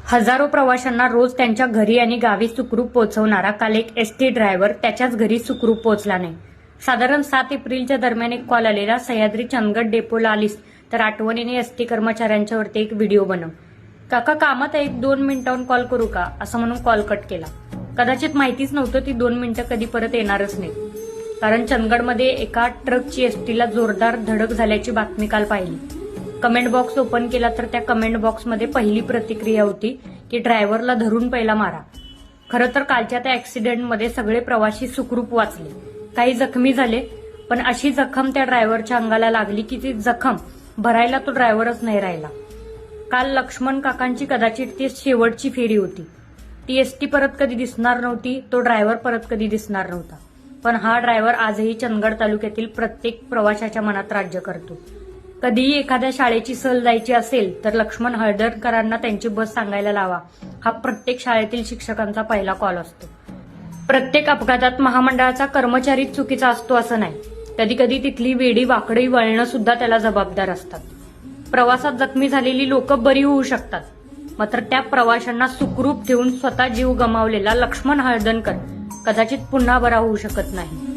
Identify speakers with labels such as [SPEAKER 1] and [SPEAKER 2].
[SPEAKER 1] हजारो प्रवाशांना रोज त्यांच्या घरी आणि गावी सुखरूप पोहोचवणारा काल एक एसटी ड्रायव्हर त्याच्याच घरी सुखरूप पोहोचला नाही. साधारण 7 एप्रिलच्या दरम्यान एक कॉल आलेला, सह्याद्री चंदगड डेपोला आलीस तर आठवणीने एसटी कर्मचाऱ्यांच्या वरती एक व्हिडिओ बनव. काका कामात आहे, 2 मिनिटांहून कॉल करू का असं म्हणून कॉल कट केला. कदाचित माहितीच नव्हतं ती 2 मिनिटं कधी परत येणारच नाही. कारण चंदगडमध्ये एका ट्रकची एसटीला जोरदार धडक झाल्याची बातमी काल पाहिली. कमेंट बॉक्स ओपन केला तर त्या कमेंट बॉक्समध्ये पहिली प्रतिक्रिया होती की ड्रायव्हरला धरून पहिला मारा. खरं तर कालच्या त्या ऍक्सिडेंटमध्ये सगळे प्रवासी सुखरूप वाचले, काही जखमी झाले, पण अशी जखम त्या ड्रायव्हरच्या अंगाला लागली की ती जखम भरायला तो ड्रायव्हरच नाही राहिला. काल लक्ष्मण काकांची कदाचित ती शेवटची फेरी होती. ती एसटी परत कधी दिसणार नव्हती, तो ड्रायव्हर परत कधी दिसणार नव्हता. पण हा ड्रायव्हर आजही चंदगड तालुक्यातील प्रत्येक प्रवाशाच्या मनात राज्य करतो. कधीही एखाद्या शाळेची सहल जायची असेल तर लक्ष्मण हळदणकरांना त्यांची बस सांगायला लावा, हा प्रत्येक शाळेतील शिक्षकांचा पहिला कॉल असतो. प्रत्येक अपघातात महामंडळाचा कर्मचारी चुकीचा असतो असं नाही. कधी कधी तिथली वेडी वाकडी वळणं सुद्धा त्याला जबाबदार असतात. प्रवासात जखमी झालेली लोक बरी होऊ शकतात, मात्र त्या प्रवाशांना सुखरूप ठेवून स्वतः जीव गमावलेला लक्ष्मण हळदणकर कदाचित पुन्हा बरा होऊ शकत नाही.